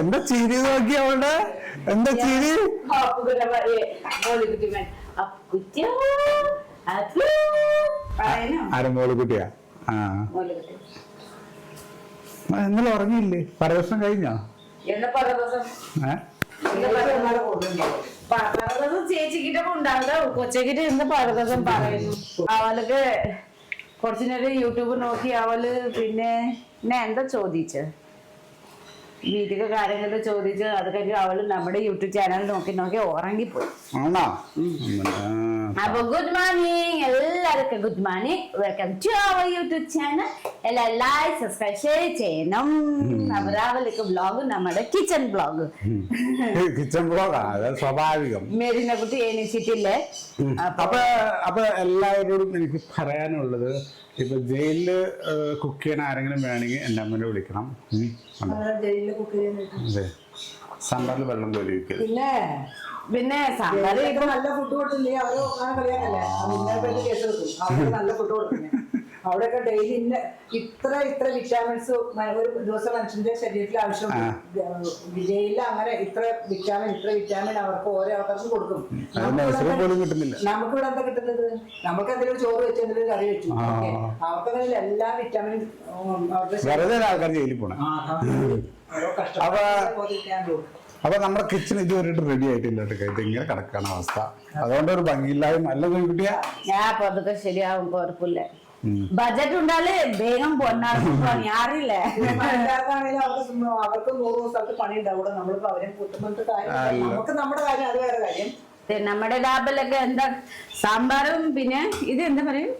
എന്താ ചിരി നോക്കി അവളുടെ എന്താ ചിരി മോളുകുട്ടിയാ ഇന്നലെ ഉറങ്ങിയില്ലേ പരദോഷം കഴിഞ്ഞോ ചേച്ചിക്കിട്ടൊക്കെ ഉണ്ടാവില്ല കൊച്ചക്കിട്ട് ഇന്ന് പരദോഷം പറയുന്നു അവൾക്ക് കുറച്ചു നേരം യൂട്യൂബ് നോക്കി അവള് പിന്നെ എന്താ ചോദിച്ചത് വീട്ടിലെ കാര്യങ്ങൾ ചോദിച്ച് അത് കഴിഞ്ഞ് അവള് നമ്മുടെ യൂട്യൂബ് ചാനൽ നോക്കി ഉറങ്ങിപ്പോയി. അപ്പൊ ഗുഡ് മോർണിംഗ് എല്ലാവർക്കും good morning. Welcome to our YouTube channel. എല്ലാം ലൈക്ക് സബ്സ്ക്രൈബ് ചെയ്യണം. രാവിലേക്ക് വ്ലോഗ് നമ്മുടെ കിച്ചൺ വ്ലോഗ് സ്വാഭാവികം. മേരിനെ കുട്ടി എണീച്ചിട്ടില്ലേ? അപ്പൊ എല്ലാവരോടും എനിക്ക് പറയാനുള്ളത്, ഇപ്പൊ ജയിലില് കുക്ക് ചെയ്യാൻ ആരെങ്കിലും വേണമെങ്കിൽ എന്റെ അമ്മനെ വിളിക്കണം. സാമ്പാറിൽ വെള്ളം കോരി വെക്കരുത്. പിന്നെ സാമ്പാറ് നല്ല ഫുഡ് കൊടുത്തില്ലേ അവര് കളിയാക്കല്ലേ, നല്ല ഫുഡ് കൊടുക്കുന്നേ. അവിടെയൊക്കെ ഡെയിലി ഇത്ര വിറ്റാമിൻസ് ഒരു ദിവസം മനുഷ്യന്റെ ശരീരത്തിൽ ആവശ്യമുണ്ട്. ജയിലിൽ അങ്ങനെ ഇത്ര വിറ്റാമിൻ അവർക്ക് ഓരോ ആൾക്കാർക്കും കൊടുക്കും. നമുക്ക് ഇവിടെ എന്താ കിട്ടുന്നത്? നമുക്ക് എന്തെങ്കിലും ചോറ് വെച്ച് എന്തെങ്കിലും കറി വെച്ചു, അവർക്ക് അങ്ങനെ എല്ലാ വിറ്റാമിനും അപ്പൊ നമ്മുടെ കിച്ചൺ ഇതുവരെ റെഡി ആയിട്ടില്ല. ഇങ്ങനെ കിടക്കാണ് അവസ്ഥ. അതുകൊണ്ട് ഒരു ഭംഗിയില്ലായ്മ നല്ല കിട്ടിയാ ഞാൻ ശരിയാവും. കുഴപ്പമില്ല. ബജറ്റ് ഉണ്ടാല് വേഗം അറിയില്ലേ? അവർക്ക് 100 സ്ഥലത്ത് പണി ഉണ്ടാവും. നമ്മളിപ്പോ അവരെ കുത്തുമ്പോഴത്തെ കാര്യം നമുക്ക് നമ്മുടെ കാര്യം അത് വേറെ കാര്യം. നമ്മുടെ ലാബിലൊക്കെ എന്താ സാമ്പാറും പിന്നെ ഇത് എന്താ പറയും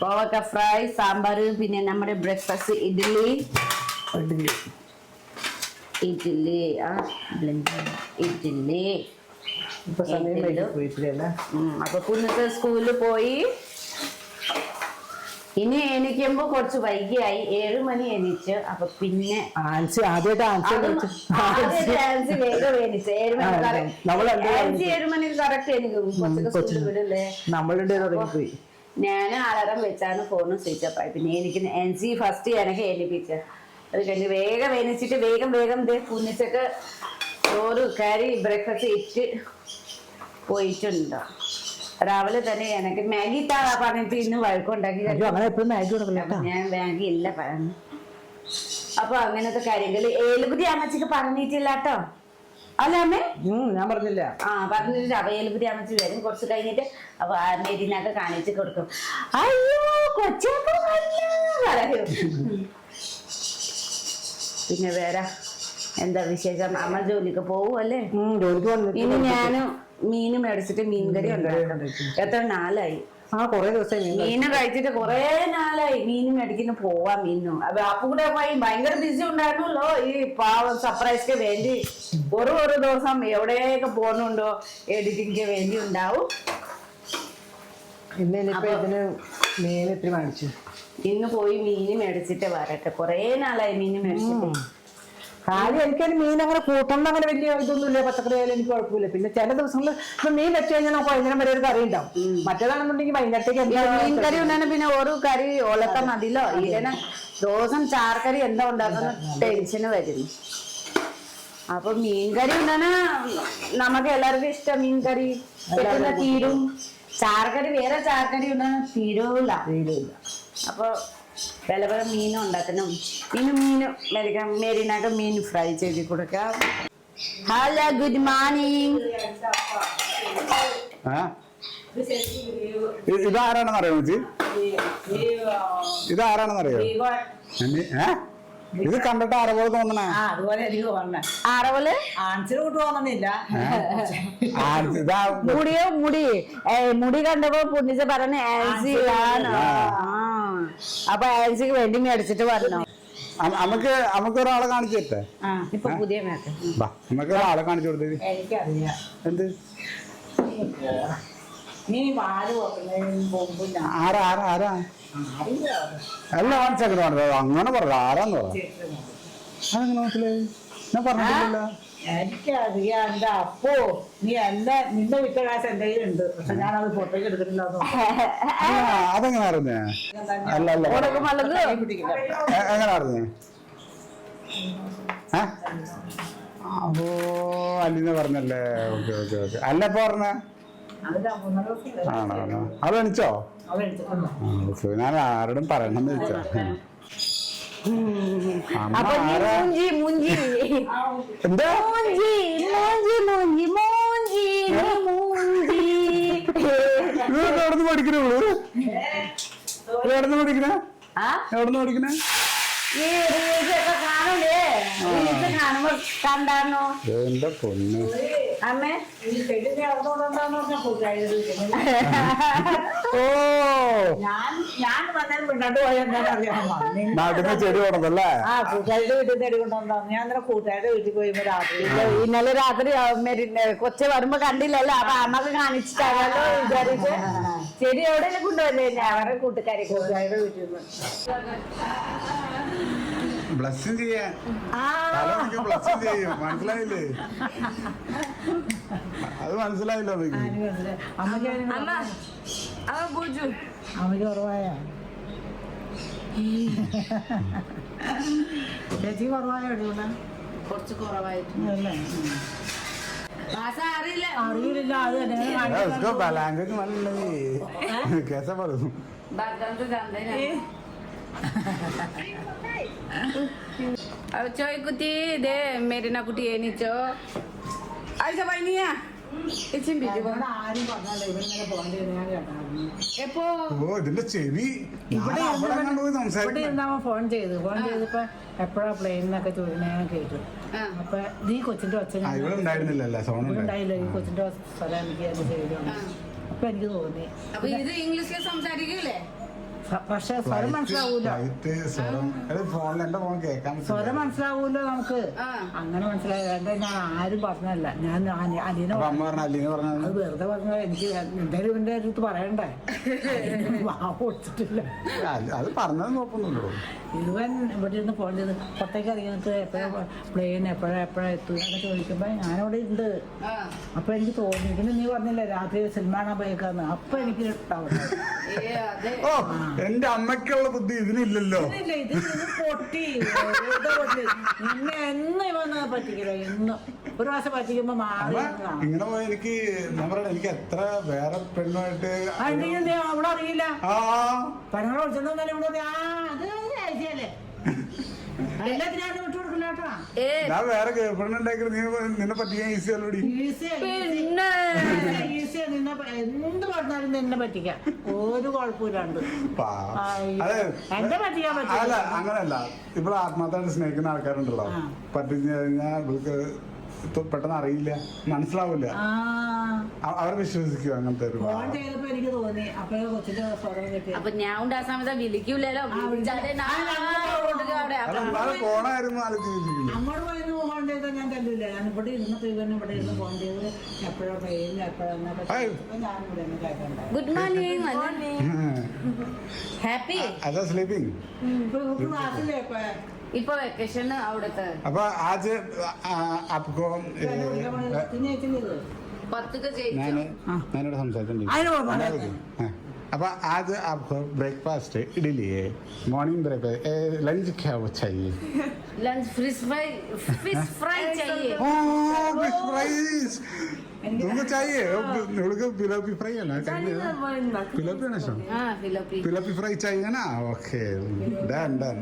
കോവക്ക ഫ്രൈ, സാമ്പാറ്, പിന്നെ നമ്മുടെ ബ്രേക്ക്ഫാസ്റ്റ് ഇഡ്ഡലി. അപ്പൊ കുഞ്ഞിട്ട് സ്കൂളിൽ പോയി. ഇനി എണീക്കുമ്പോ കുറച്ച് വൈകിയായി. 7 മണി എണീച്ച്. അപ്പൊ പിന്നെ വേഗം എണീച്ച് 7 മണി കറക്റ്റ് എനിക്കും വിടല്ലേ. ഞാൻ അലാറം വെച്ചാണ് ഫോണും സ്വിച്ച് ഓഫ് ആയി. പിന്നെ എനിക്ക് എൻസി ഫസ്റ്റ് എനിക്ക് എണീപ്പിച്ച. അത് കഴിഞ്ഞ് വേഗം എണീച്ചിട്ട് വേഗം കുഞ്ഞിച്ചൊക്കെ ചോറ് കറി ബ്രേക്ക്ഫാസ്റ്റ് ഇട്ട് പോയിട്ടുണ്ട്. രാവിലെ തന്നെ എനിക്ക് മാഗി താഴെ പറഞ്ഞിട്ട് ഇന്ന് വഴക്കുണ്ടാക്കി. ഞാൻ മാഗി ഇല്ല പറഞ്ഞു. അപ്പൊ അങ്ങനത്തെ കാര്യങ്ങൾ ഏലുപുതി അമ്മച്ചിക്ക് പറഞ്ഞിട്ടില്ല കേട്ടോ. അല്ല അമ്മേ? ഞാൻ പറഞ്ഞില്ല. പറഞ്ഞിട്ട് അപ്പൊ ഏലുപുതി അമ്മച്ചി വരും കുറച്ച് കഴിഞ്ഞിട്ട്. അപ്പൊ മേരിനൊക്കെ കാണിച്ചു കൊടുക്കും. അയ്യോ കൊച്ചൊക്കെ പറയും. പിന്നെ വേറെ എന്താ വിശേഷം? അമ്മ ജോലിക്ക് പോവും അല്ലേ? ഇനി ഞാനും മീന് മേടിച്ചിട്ട് മീൻകറി ഉണ്ടാക്കണം. എത്ര നാളായി കൊറേ ദിവസമായി മീന് കഴിച്ചിട്ട്. കൊറേ നാളായി മീന് മേടിക്കുന്ന പോവാ. മീനും അപ്പൊ കൂടെ ഭയങ്കര ബിസി ഉണ്ടായിരുന്നല്ലോ. ഈ പാവം സർപ്രൈസ്ക്ക് വേണ്ടി ഓരോ ദിവസം എവിടെയൊക്കെ പോകുന്നുണ്ടോ എഡിറ്റിംഗ് വേണ്ടി ഉണ്ടാവും. ഇന്ന് പോയി മീന് മേടിച്ചിട്ട് വരട്ടെ. കൊറേ നാളായി മീന് മേടിച്ചിട്ട്. കാര്യം എനിക്കൊരു മീൻ അങ്ങനെ കൂട്ടണം അങ്ങനെ വലിയ ഇതൊന്നുമില്ല. പച്ചക്കറി ആയാലും എനിക്ക് കുഴപ്പമില്ല. പിന്നെ ചില ദിവസങ്ങളിൽ മീൻ വെച്ച് കഴിഞ്ഞാൽ നമുക്ക് വൈകുന്നേരം വരെ ഒരു കറി ഉണ്ടാവും. മറ്റേതാണെന്നുണ്ടെങ്കിൽ വൈകുന്നേരത്തേക്ക് മീൻ കറി ഉണ്ടാണ്. പിന്നെ ഓരോ കറി ഒളക്കാൻ മതിയല്ലോ. ഇതിനെ ദിവസം ചാർക്കറി എന്താ ഉണ്ടാക്കുന്ന ടെൻഷന് വരുന്നു. അപ്പൊ മീൻകറി ഉണ്ടാണ് നമുക്ക് എല്ലാവർക്കും ഇഷ്ടം. മീൻകറി പെട്ടെന്ന് തീരും. ചാർക്കറി വേറെ ചാർക്കറി ഉണ്ടാണ് തീരൂല. അപ്പൊ പല പല മീനും ഉണ്ടാക്കണം. മീനും മേടിക്കാം. മേരിനായിട്ട് മീൻ ഫ്രൈ ചെയ്ത് കൊടുക്കാം. Hello good morning. ഇതാരാണെന്ന് അറിയാമോ ചേച്ചി? ഇതാരാണെന്നറിയോ? ഇത് കണ്ടിട്ട് അറവോള് തോന്നണേ. അതുപോലെ എനിക്ക് തോന്നണേ. അറവല് ആൻസർ കൂട്ട് തോന്നണില്ല. മുടി കണ്ടപ്പോ പുണ്ണിച്ച പറഞ്ഞ ആൻസി ആണ്. അപ്പൊ ആൻസിക്ക് വേണ്ടി മേടിച്ചിട്ട് പറഞ്ഞു. നമുക്ക് ഒരാളെ കാണിച്ചു തരട്ടെ? ഇപ്പൊ പുതിയ നമുക്ക് ഒരാളെ കാണിച്ചു കൊടുത്തത്. എനിക്കറിയാം. എന്ത്? നീ പാല് ആരാ എല്ലാം കാണിച്ചേക്കണ അങ്ങനെ പറഞ്ഞു. ആരാന്ന് പറഞ്ഞു? അതെങ്ങനെ മനസ്സിലായി? ഞാൻ പറഞ്ഞിട്ടില്ല. എനിക്കറിയാം എന്റെ അപ്പോ നീ നിന്റെ വിറ്റ കാശ് എന്റെ കയ്യിലുണ്ട്. പക്ഷെ ഞാനത് പുറത്തേക്ക് എടുത്തിട്ടില്ലാന്ന് അതെങ്ങനെ അറിഞ്ഞേ? അല്ല അല്ല എങ്ങനെ അറിഞ്ഞേ? അപ്പോ അല്ലിന്ന് പറഞ്ഞല്ലേ? Okay okay okay. അല്ല ഇപ്പൊ പറഞ്ഞ ആണോ? അത് എണിച്ചോ? ഓക്കെ. ഞാൻ ആരോടും പറയണമെന്ന് വെച്ചാ എന്താ എവിടുന്ന് പഠിക്കണേ? എവിടുന്ന് പഠിക്കണേ? എവിടുന്ന് പഠിക്കണേ? എന്റെ പൊന്ന് ഓ നാട്ടിന്ന് ചെടി കൊണ്ടല്ലേ? കൂട്ടുകാരുടെ വീട്ടിൽ ചെടി കൊണ്ടുവന്നാ. ഞാൻ കൂട്ടുകാരുടെ വീട്ടിൽ പോയി രാത്രി. ഇന്നലെ രാത്രി കൊച്ചു വരുമ്പോ കണ്ടില്ലല്ലോ, അപ്പൊ അമ്മക്ക് കാണിച്ചിട്ടാണല്ലോ വിചാരിച്ച് ചെടി എവിടെയെല്ലാം കൊണ്ടുവല്ലേ? അവരുടെ കൂട്ടുകാരുടെ വീട്ടിൽ നിന്ന് ബ്ലസ്സിങ് ചെയ്യാൻ ബ്ലസ്സിങ് ചെയ്യും. മനസ്സിലായില്ലേ? അത് മനസ്സിലായില്ലോ എനിക്ക്. അമ്മയ്ക്ക് കുറവായ ചേച്ചി കുറവായോ? കുറച്ച് കുറവായിട്ടല്ലേ? അറിയില്ല. അത് उसको लैंग्वेज मालूम नहीं कैसे बोलूं? ചോയ് കുട്ടി ദേ മെരീന കുട്ടി എണീച്ചോ? ആയിഷ പൈനിയാ ആരും പറഞ്ഞാലോ ഇവരിങ്ങനെ പോകേണ്ടി ഞാൻ കേട്ടായിരുന്നു. എപ്പോ ഇതിന്റെ ചെവി ഇവിടെ ഇരുന്നാമ ഫോൺ ചെയ്തപ്പോ എപ്പോഴാ പ്ലെയിനൊക്കെ ചോദിക്കണ ഞാൻ കേട്ടു. അപ്പൊ ഈ കൊച്ചിന്റെ ഒച്ച ഉണ്ടായില്ല. ഈ കൊച്ചിന്റെ സ്ഥലം എനിക്ക് അത് ചെയ്തു. അപ്പൊ എനിക്ക് തോന്നി ഇംഗ്ലീഷിൽ സംസാരിക്കൂലേ? പക്ഷെ സ്വരം മനസ്സിലാവൂല. സ്വരം മനസ്സിലാവൂല്ലോ നമുക്ക്. അങ്ങനെ മനസ്സിലായ ഞാൻ ആരും പറഞ്ഞല്ല. ഞാൻ അലീന അത് വെറുതെ പറഞ്ഞ എനിക്ക് എന്തായാലും ഇവന്റെ അടുത്ത് പറയണ്ടേ. കൊടുത്തിട്ടില്ല. ഇവൻ ഇവിടെ ഇരുന്ന് ഫോൺ ചെയ്ത് പുറത്തേക്ക് ഇറങ്ങിയിട്ട് എപ്പോഴാ പ്ലെയിൻ എപ്പോഴാ എത്തുക എന്നൊക്കെ ചോദിക്കുമ്പോ ഞാനവിടെ ഉണ്ട്. അപ്പൊ എനിക്ക് തോന്നി പിന്നെ നീ പറഞ്ഞില്ലേ രാത്രി സിനിമ കാണാൻ പോയേക്കാന്ന്. അപ്പൊ എനിക്ക് എന്റെ അമ്മയ്ക്കുള്ള ബുദ്ധി ഇതിനില്ലല്ലോ. ഇത് പൊട്ടി നിന്നെ എന്ന് ഇവന്ന് പറ്റിക്കില്ല. എന്നും ഒരു പ്രാവശ്യം പറ്റിക്കുമ്പോ മാറി ഇങ്ങനെ പോയി എനിക്ക് എനിക്ക് എത്ര വേറെ പെണ്ണുമായിട്ട് അവിടെ അറിയില്ല. പെണ്ണുങ്ങളെ വിളിച്ചോണ്ടല്ലേ ഇവിടെ അത് അയച്ചല്ലേ എല്ലാത്തിനും വിട്ടു കൊടുക്കില്ല കേട്ടോ. ഞാൻ വേറെ പെണ്ണുണ്ടാക്കി നിന്നെ പറ്റിക്കാൻ ഈസി അല്ലോടി. ഈസിയാ എന്ത് പറഞ്ഞാലും നിന്നെ പറ്റിക്കാം. ഒരു കുഴപ്പമില്ലാണ്ട് എന്നെ പറ്റിക്കാൻ പറ്റില്ല. അല്ല അങ്ങനല്ല. ഇപ്പോൾ ആത്മാർത്ഥമായിട്ട് സ്നേഹിക്കുന്ന ആൾക്കാരുണ്ടല്ലോ, പറ്റിച്ചു കഴിഞ്ഞാൽ പെട്ടെന്ന് അറിയില്ല, മനസ്സിലാവില്ല, അവരെ വിശ്വസിക്കുക. അങ്ങനത്തെ എനിക്ക് തോന്നി. അപ്പൊ കൊച്ചിന്റെ അപ്പൊ ഞാൻ ഉണ്ടാ സമയത്ത് വിളിക്കൂലോ. ഫോണായിരുന്നു അങ്ങോട്ട് പോയിരുന്നു ഫോൺ ചെയ്താൽ ഞാൻ തല്ലില്ല. ഞാൻ ഇവിടെ ഇരുന്നിട്ട് ഇവന് ഇവിടെ ഇരുന്ന് ഫോൺ ചെയ്ത് എപ്പോഴാ പെയ്യുന്ന എപ്പോഴാ ഞാൻ ഇവിടെ കേൾക്കണ്ട. Good morning. ഹാപ്പി സ്ലീപ്പിംഗ് ക്ലാസ്സിലെ ഇപ്പൊ വെക്കേഷൻ അവിടുത്തെ. അപ്പൊ ആജ് आपको ഞാനിവിടെ സംസാരിച്ചോണ്ടിരിക്കും. अब आज आपको ब्रेकफास्ट इडली है, मॉर्निंग ब्रेकफास्ट, लंच क्या वो चाहिए? लंच फिश फ्राई चाहिए. फिश फ्राइज तुमको चाहिए? फिलोपी फ्राई है ना? फिलोपी है ना सर? फिलोपी फ्राई चाहिए ना? Okay done done.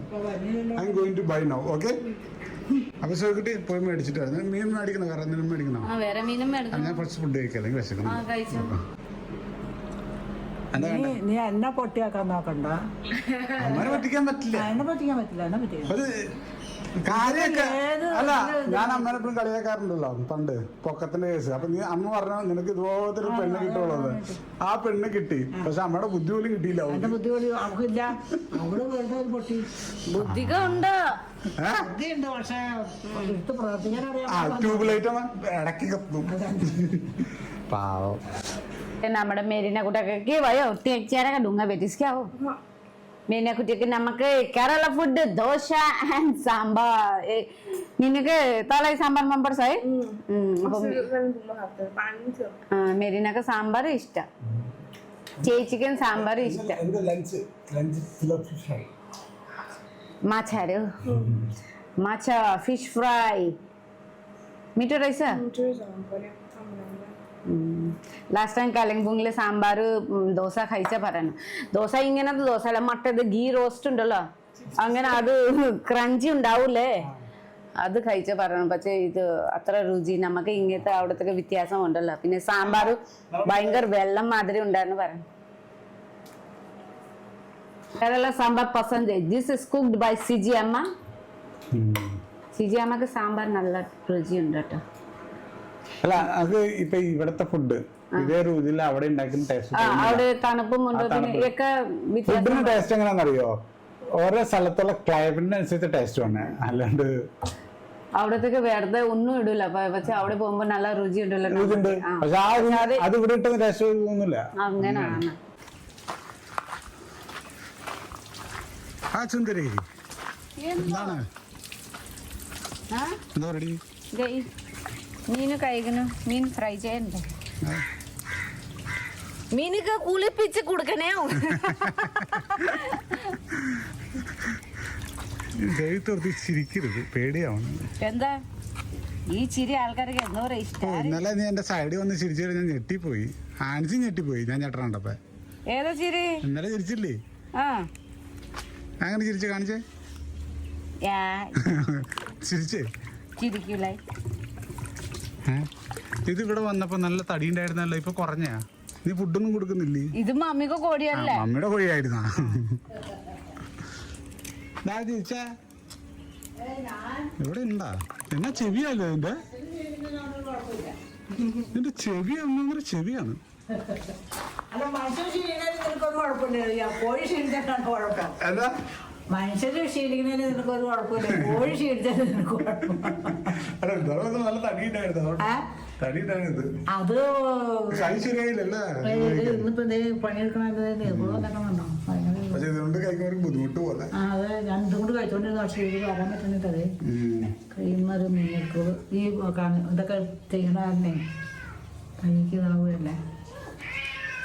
I am going to buy now. Okay. അപ്പൊ സോക്കിട്ട് പോയി മേടിച്ചിട്ട് മീൻ മേടിക്കണോ? വേറെ എന്തെങ്കിലും മേടിക്കണോ? ഞാൻ കുറച്ച് ഫുഡ് കഴിക്കാം, അല്ലെങ്കിൽ വിശക്കണം. നീ എന്നെ പൊട്ടിയാക്കാൻ നോക്കണ്ട. അമ്മനെ പറ്റിക്കാൻ പറ്റില്ല. എന്നെ പറ്റിക്കാൻ പറ്റില്ല. എന്നെ പറ്റില്ല കാര്യൊക്കെ അല്ല. ഞാൻ അമ്മനെ എപ്പോഴും കളിയാക്കാറുണ്ടല്ലോ പണ്ട് പൊക്കത്തിന്റെ കേസ്. അപ്പൊ നീ അമ്മ പറഞ്ഞ നിനക്ക് ഇതുപോലത്തെ ഒരു പെണ്ണ് കിട്ടുള്ളത്. ആ പെണ്ണ് കിട്ടി, പക്ഷെ അമ്മയുടെ ബുദ്ധി പോലും കിട്ടിയില്ല. ബുദ്ധി പോലും അവക്കില്ല. അവള് വെറുതെ പൊട്ടി. ബുദ്ധിയുണ്ട് പക്ഷെ എടുത്ത് പ്രവർത്തിക്കാൻ അറിയാം. ട്യൂബ്ലൈറ്റ് ഇടയ്ക്ക് കത്തും. പാവം. നമ്മുടെ मेरीना कुटा के भयो तेरा का दूंगा बेटिस क्या हो മീനക്കുട്ടിക്ക് നമുക്ക് കേരള ഫുഡ് ദോശ ആൻഡ് സാമ്പാർ. നിനക്ക് താളായി സാമ്പാർ മെമ്പർ സായി മെരീനക്ക് സാമ്പാർ ഇഷ്ടം, ചേച്ചിക്ക് സാമ്പാർ ഇഷ്ടം. മാച്ചാര് മാച്ച ഫിഷ് ഫ്രൈ മിठോ റൈസ്. ലാസ്റ്റ് ടൈം കലിംപൊങ്ങില് സാമ്പാർ ദോശ കഴിച്ച പറയണം. ദോശ ഇങ്ങനത്തെ ദോശ അല്ല, മറ്റേത് ഗീ റോസ്റ്റ് ഉണ്ടല്ലോ അങ്ങനെ, അത് ക്രഞ്ചി ഉണ്ടാവൂലേ, അത് കഴിച്ച പറയണം. പക്ഷെ ഇത് അത്ര രുചി നമുക്ക് ഇങ്ങനത്തെ അവിടത്തെ വ്യത്യാസം ഉണ്ടല്ലോ. പിന്നെ സാമ്പാർ ഭയങ്കര വെള്ളം മാതിരി ഉണ്ടായിരുന്നു പറയണം. കേരള സാമ്പാർ പസന്ത്. This is cooked by Siji Amma. Siji അമ്മക്ക് സാമ്പാർ നല്ല രുചി ഉണ്ട് കേട്ടോ. അല്ല അത് ഇപ്പൊ ഇവിടത്തെ ഫുഡ് ഇതേ രുചിയിൽ അവിടെ ഉണ്ടാക്കുന്ന ടേസ്റ്റ്, അവിടെ തണുപ്പും ഫുഡിന് ടേസ്റ്റ് എങ്ങനെയാണെന്നറിയോ? ഓരോ സ്ഥലത്തുള്ള ക്ലൈമറ്റിനനുസരിച്ച് ടേസ്റ്റ് വന്നെ, അല്ലാണ്ട് അവിടത്തേക്ക് വെറുതെ ഒന്നും ഇടൂല. പക്ഷെ അവിടെ പോകുമ്പോ നല്ല രുചി ഉണ്ടല്ലോ. പക്ഷെ അത് ഇവിടെ ഇട്ടുന്ന ടേസ്റ്റ് ഒന്നുമില്ല. അങ്ങനാണ്. ആ സുന്ദരി എന്താണ് എന്താ റെഡി? മീന് കഴിക്കണു, മീൻ ഫ്രൈ ചെയ്യണ്ടേ? മീനൊക്കെ കുളിപ്പിച്ച് കൊടുക്കണേ. ചിരിക്കരുത്, പേടിയാവണം. എന്താ ഈ ചിരി ആൾക്കാർക്ക് എന്തോ ഇഷ്ടം. ഇന്നലെ നീ എന്റെ സൈഡിൽ വന്ന് ചിരിച്ചു, ഞാൻ ഞെട്ടിപ്പോയി. ആൻസി ഞെട്ടിപ്പോയി ഞാൻ ചേട്ടനുണ്ടപ്പോ. ഏതാ ചിരി? ഇന്നലെ ചിരിച്ചില്ലേ? അങ്ങനെ ചിരിച്ചു കാണിച്ചേ, ചിരിച്ചേ. ചിരിക്കൂല. ഇത് ഇവിടെ വന്നപ്പോ നല്ല തടി ഉണ്ടായിരുന്നല്ലോ, ഇപ്പൊ കുറഞ്ഞാ? നീ ഫുഡൊന്നും കൊടുക്കുന്നില്ലേ? ഇത് മമ്മിക്ക് കോഴിയല്ലേ? മമ്മിയുടെ കോഴിയായിരുന്നാ? ഇവിടെ ഉണ്ടാ? എന്നാ ചെവിയല്ലോ ഇതിന്റെ? ഇതിന്റെ ചെവി ഒന്നും ചെവിയാണ്. മനുഷ്യര് ശീലിക്കുന്നതിന് നിനക്ക് ഒരു കുഴപ്പമില്ല, കോഴി ശീലിച്ചാൽ നിനക്ക് കുഴപ്പം. നല്ല തടി ഉണ്ടായിരുന്നു, അത് ഇന്നിപ്പോ പണിയെടുക്കണോ ബുദ്ധിമുട്ട് പോലെ. അത് രണ്ടും കൂടി കഴിച്ചോണ്ടിരുന്ന പക്ഷേ ഇത് വരാൻ പറ്റുന്നിട്ടത് കഴിയുന്നൊരു മീനക്കൂർ ഈ ഇതൊക്കെ ചെയ്യണ കാരണേ എനിക്ക് ഇതാവുകയല്ലേ,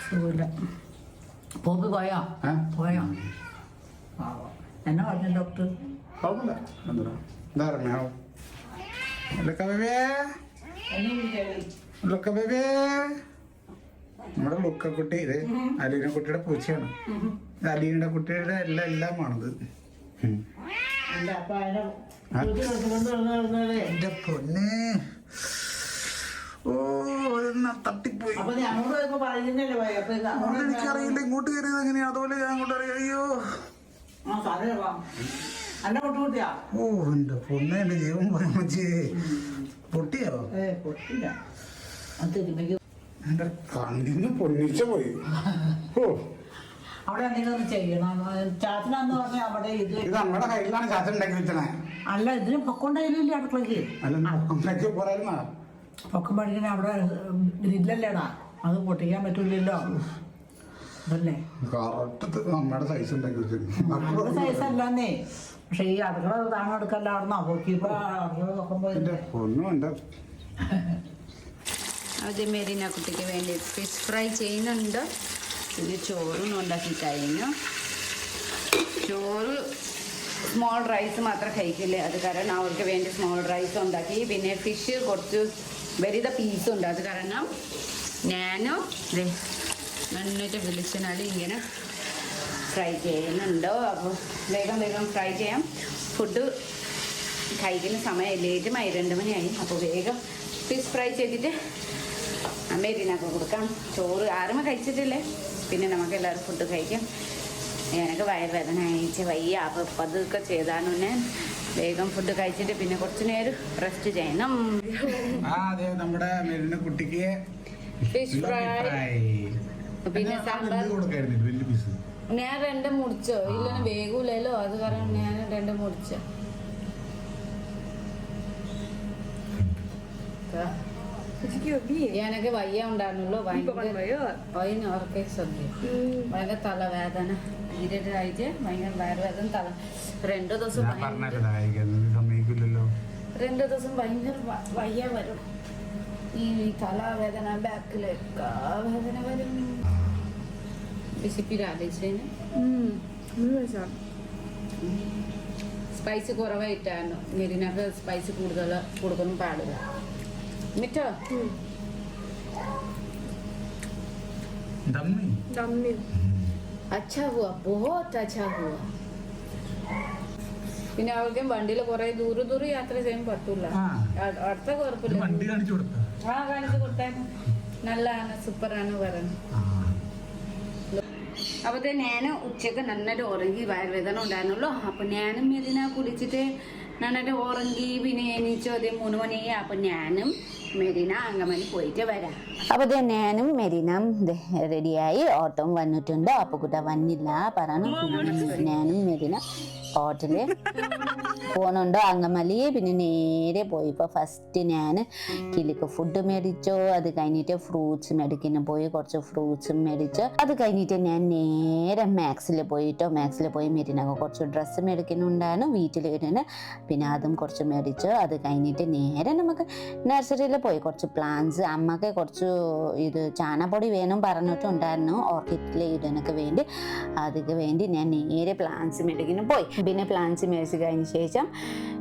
സുഖമില്ല. പോപ്പി പോയോ? എന്നാ പറഞ്ഞു ഡോക്ടർ? നമ്മുടെ ലുക്കക്കുട്ടി, ഇത് അലീന കുട്ടിയുടെ പൂച്ചയാണ്. അലീനയുടെ കുട്ടിയുടെ എല്ലാമാണത്. എന്റെ പൊന്നെ, ഓ തട്ടിപ്പോയി. എനിക്കറിയില്ല ഇങ്ങോട്ട് കയറിയത് എങ്ങനെയാ, അതുപോലെ ഞാൻ അങ്ങോട്ട് അറിയാം. അയ്യോ ഓ എന്റെ പൊന്നെ, എന്റെ ജീവൻ പോയ മച്ചേ. പൊട്ടിയോ? എന്റെ കണ്ണിന്ന് പൊന്നിച്ച പോയി. ഓ അവിടെ എന്തെങ്കിലും ചെയ്യണം. ചാച്ചനാന്ന് പറഞ്ഞാൽ അവിടെ ഇത് നമ്മുടെ കയ്യിലാണ് ചാച്ചൻ ഉണ്ടാക്കി വെച്ചേ. അല്ല ഇതിന് പൊക്കമുണ്ടായില്ലേ അടുക്കളക്ക്? പൊക്കം പഠിക്കണ അവിടെ ഇതില്ലല്ലേടാ, അത് പൊട്ടിക്കാൻ പറ്റൂലല്ലോ. അതല്ലേ നമ്മുടെ സൈസ് ഉണ്ടാക്കി വെച്ചിരുന്നു. സൈസ് അല്ലാന്നേ, പക്ഷെ ഈ അടുക്കള താണെടുക്കല്ലായിരുന്നോ പൊക്കിയപ്പോ അടുക്കള നോക്കുമ്പോ പൊന്നുണ്ട്. അത് മെരീന കുട്ടിക്ക് വേണ്ടി ഫിഷ് ഫ്രൈ ചെയ്യുന്നുണ്ട്. പിന്നെ ചോറും ഉണ്ടാക്കി കഴിഞ്ഞു. ചോറ് സ്മോൾ റൈസ് മാത്രം കഴിക്കില്ലേ, അത് കാരണം അവർക്ക് വേണ്ടി സ്മോൾ റൈസ് ഉണ്ടാക്കി. പിന്നെ ഫിഷ് കുറച്ച് വലിയ പീസുണ്ട്, അത് കാരണം ഞാനും നന്നായിട്ട് വിളിച്ചാൽ ഇങ്ങനെ ഫ്രൈ ചെയ്യുന്നുണ്ടോ. അപ്പോൾ വേഗം ഫ്രൈ ചെയ്യാം. ഫുഡ് കഴിക്കുന്ന സമയം ലേറ്റുമായി, 2 മണിയായി. അപ്പോൾ വേഗം ഫിഷ് ഫ്രൈ ചെയ്തിട്ട് മെരീനൊക്കെ കൊടുക്കാം. ചോറ് ആരും കഴിച്ചിട്ടില്ലേ, പിന്നെ നമുക്ക് എല്ലാവരും ഫുഡ് കഴിക്കാം. എനിക്ക് വയറുവേദന അയച്ച് വയ്യ, അപ്പോൾ അതൊക്കെ ചെയ്താണ് ഞാൻ വേഗം ഫുഡ് കഴിച്ചിട്ട് പിന്നെ കുറച്ച് നേരം റെസ്റ്റ് ചെയ്യണം. നമ്മുടെ മെരീന കുട്ടിക്ക് ഫിഷ് ഫ്രൈ, പിന്നെ സാമ്പാർ. ഞാൻ 2 മുറിച്ചോ, ഇല്ലെന്ന് വേഗൂലല്ലോ, അത് കാരണം ഞാൻ 2 മുറിച്ചോ. എനിക്ക് വയ്യ ഉണ്ടായിരുന്നുള്ളൂ, ഭയങ്കര ഭയങ്കര തലവേദന. പീരിയഡ് ആയിട്ട് ഭയങ്കര വയറുവേദന തല 2 ദിവസം ഞാൻ പറഞ്ഞല്ലോ സമ്മതിക്കില്ലല്ലോ. 2 ദിവസം ഭയങ്കര വയ്യ വരും. ഈ തലവേദന ബാക്കിലൊക്കെ വേദന വരും. റെസിപ്പി ആലോചിച്ചതിന് സ്പൈസ് കുറവായിട്ടാണ്. മെരിനൊക്കെ സ്പൈസ് കൂടുതൽ കൊടുക്കാനും പാടില്ല. മിറ്റോ अच्छा हुआ, बहुत अच्छा हुआ. പിന്നെ അവൾക്ക് വണ്ടിയിൽ കുറെ ദൂരെ യാത്ര ചെയ്യാൻ പറ്റൂല. അടുത്ത കുഴപ്പമില്ല. കാണിച്ചു കൊടുത്തായിരുന്നു. നല്ലതാണ്, സൂപ്പറാണ് പറഞ്ഞു. അപ്പത്തെ ഞാൻ ഉച്ചക്ക് നന്നായിട്ട് ഉറങ്ങി, വയറുവേദന ഉണ്ടായിരുന്നല്ലോ. അപ്പൊ ഞാനും മെരിന കുടിച്ചിട്ട് നന്നായിട്ട് ഉറങ്ങി. പിന്നെ എണീച്ചു അതേ 3 മണിയായി. അപ്പൊ ഞാനും മെരിന അങ്കമാലി പോയിട്ട് വരാം. അപ്പൊ ഞാനും മെരിന റെഡിയായി. ഓട്ടം വന്നിട്ടുണ്ട്. അപ്പൊ കൂട്ട വന്നില്ല പറഞ്ഞു. ഞാനും മെരിന ഹോട്ടല് പോണുണ്ട് അങ്കമാലി. പിന്നെ നേരെ പോയി. ഇപ്പൊ ഫസ്റ്റ് ഞാൻ കിളിക്ക് ഫുഡ് മേടിച്ചു. അത് കഴിഞ്ഞിട്ട് ഫ്രൂട്ട്സ് മേടിക്കുന്നു പോയി. കുറച്ച് ഫ്രൂട്ട്സും മേടിച്ചു. അത് കഴിഞ്ഞിട്ട് ഞാൻ നേരെ മാക്സിൽ പോയിട്ടോ. മാക്സിൽ പോയി മെരിനക്ക് കുറച്ച് ഡ്രസ്സ് മേടിക്കുന്നുണ്ടായിരുന്നു വീട്ടിൽ ഇരുന്ന്. പിന്നെ അതും കുറച്ച് മേടിച്ചു. അത് കഴിഞ്ഞിട്ട് നേരെ നമുക്ക് നഴ്സറിയിൽ പോയി കുറച്ച് പ്ലാന്റ്സ്. അമ്മക്ക് കുറച്ച് ഇത് ചാണപ്പൊടി വേണം പറഞ്ഞിട്ടുണ്ടായിരുന്നു ഓർക്കിഡിൽ ഇടാനൊക്കെ വേണ്ടി. അതിന് വേണ്ടി ഞാൻ നേരെ പ്ലാന്റ്സ് മേടിക്കുന്നു പോയി. പിന്നെ പ്ലാന്റ്സ് മേടിച്ച് കഴിഞ്ഞ ശേഷം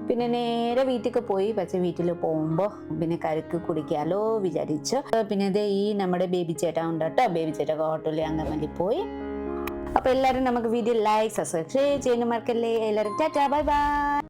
പിന്നെ നേരെ വീട്ടിലേക്ക് പോയി. പക്ഷെ വീട്ടിൽ പോകുമ്പോൾ പിന്നെ കരുക്ക് കുടിക്കാലോ വിചാരിച്ചു. പിന്നെ ഇത് ഈ നമ്മുടെ ബേബി ചേട്ട ഉണ്ട് കേട്ടോ. ബേബി ചേട്ട ഹോട്ടലിൽ അങ്കമാലി പോയി. അപ്പോൾ എല്ലാവരും നമുക്ക് വീഡിയോ ലൈക്ക് സബ്സ്ക്രൈബ് ചെയ്യുന്ന മറക്കല്ലേ. എല്ലാവരും ടാറ്റാ ബൈ ബൈ.